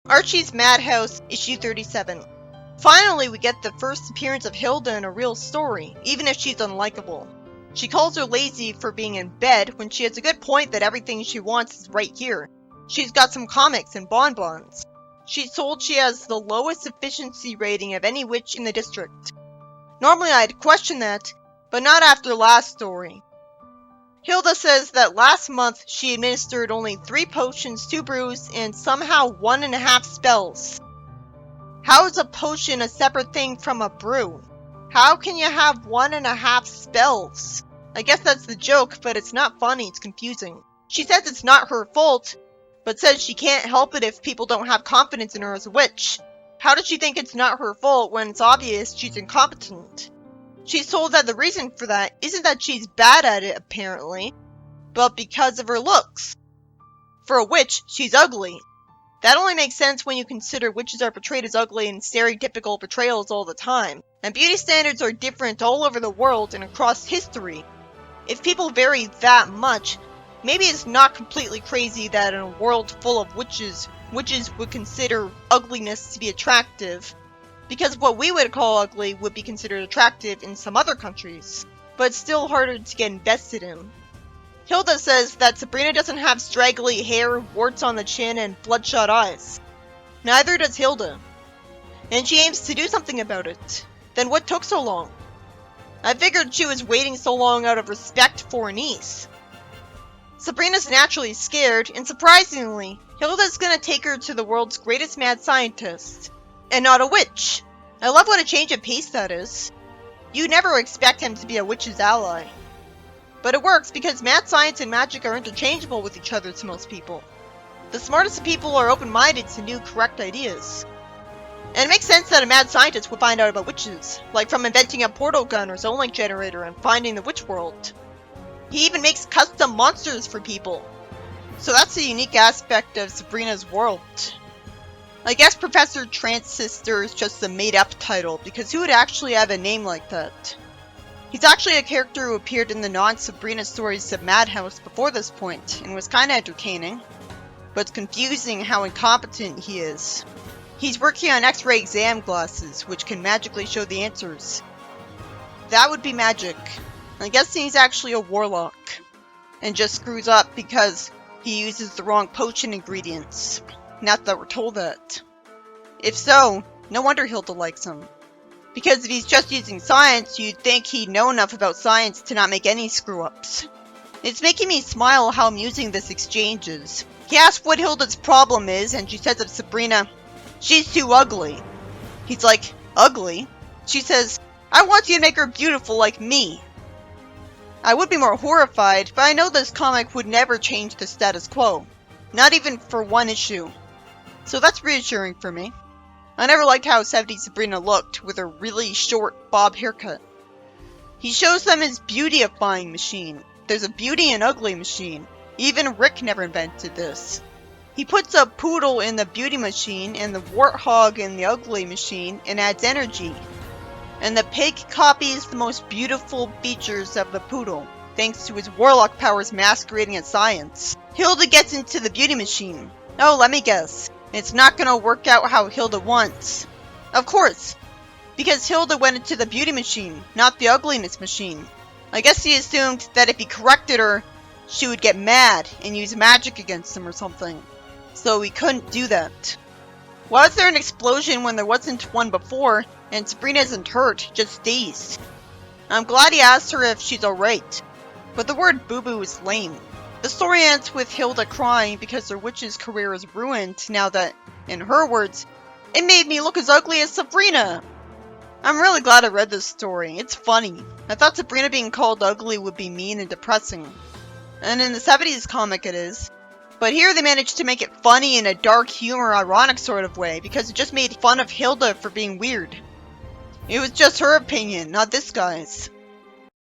Archie's Madhouse, issue 37. Finally, we get the first appearance of Hilda in a real story, even if she's unlikable. She calls her lazy for being in bed when she has a good point that everything she wants is right here. She's got some comics and bonbons. She's told she has the lowest efficiency rating of any witch in the district. Normally I'd question that, but not after last story. Hilda says that last month she administered only 3 potions, 2 brews, and somehow 1.5 spells. How is a potion a separate thing from a brew? How can you have 1.5 spells? I guess that's the joke, but it's not funny, it's confusing. She says it's not her fault, but says she can't help it if people don't have confidence in her as a witch. How does she think it's not her fault when it's obvious she's incompetent? She's told that the reason for that isn't that she's bad at it, apparently, but because of her looks. For a witch, she's ugly. That only makes sense when you consider witches are portrayed as ugly in stereotypical portrayals all the time, and beauty standards are different all over the world and across history. If people vary that much, maybe it's not completely crazy that in a world full of witches would consider ugliness to be attractive, because what we would call ugly would be considered attractive in some other countries, but it's still harder to get invested in. Hilda says that Sabrina doesn't have straggly hair, warts on the chin, and bloodshot eyes. Neither does Hilda. And she aims to do something about it. Then what took so long? I figured she was waiting so long out of respect for her niece. Sabrina's naturally scared, and surprisingly, Hilda's gonna take her to the world's greatest mad scientist. And not a witch. I love what a change of pace that is. You never expect him to be a witch's ally. But it works because mad science and magic are interchangeable with each other to most people. The smartest of people are open-minded to new, correct ideas. And it makes sense that a mad scientist would find out about witches, like from inventing a portal gun or zone link generator and finding the witch world. He even makes custom monsters for people. So that's a unique aspect of Sabrina's world. I guess Professor Transistor is just a made-up title, because who would actually have a name like that? He's actually a character who appeared in the non-Sabrina stories of Madhouse before this point, and was kinda entertaining. But it's confusing how incompetent he is. He's working on X-ray exam glasses, which can magically show the answers. That would be magic. I'm guessing he's actually a warlock, and just screws up because he uses the wrong potion ingredients. Not that we're told that. If so, no wonder Hilda likes him. Because if he's just using science, you'd think he'd know enough about science to not make any screw-ups. It's making me smile how amusing this exchange is. He asks what Hilda's problem is, and she says of Sabrina, "She's too ugly." He's like, "Ugly?" She says, "I want you to make her beautiful like me." I would be more horrified, but I know this comic would never change the status quo. Not even for one issue. So that's reassuring for me. I never liked how 70s Sabrina looked, with her really short bob haircut. He shows them his beautifying machine. There's a beauty and ugly machine. Even Rick never invented this. He puts a poodle in the beauty machine and the warthog in the ugly machine and adds energy. And the pig copies the most beautiful features of the poodle, thanks to his warlock powers masquerading as science. Hilda gets into the beauty machine. Oh, let me guess. It's not gonna work out how Hilda wants. Of course, because Hilda went into the beauty machine, not the ugliness machine. I guess he assumed that if he corrected her, she would get mad and use magic against him or something. So he couldn't do that. Why was there an explosion when there wasn't one before, and Sabrina isn't hurt, just dazed? I'm glad he asked her if she's alright, but the word boo-boo is lame. The story ends with Hilda crying because her witch's career is ruined now that, in her words, "It made me look as ugly as Sabrina." I'm really glad I read this story. It's funny. I thought Sabrina being called ugly would be mean and depressing. And in the 70s comic it is. But here they managed to make it funny in a dark humor, ironic sort of way, because it just made fun of Hilda for being weird. It was just her opinion, not this guy's.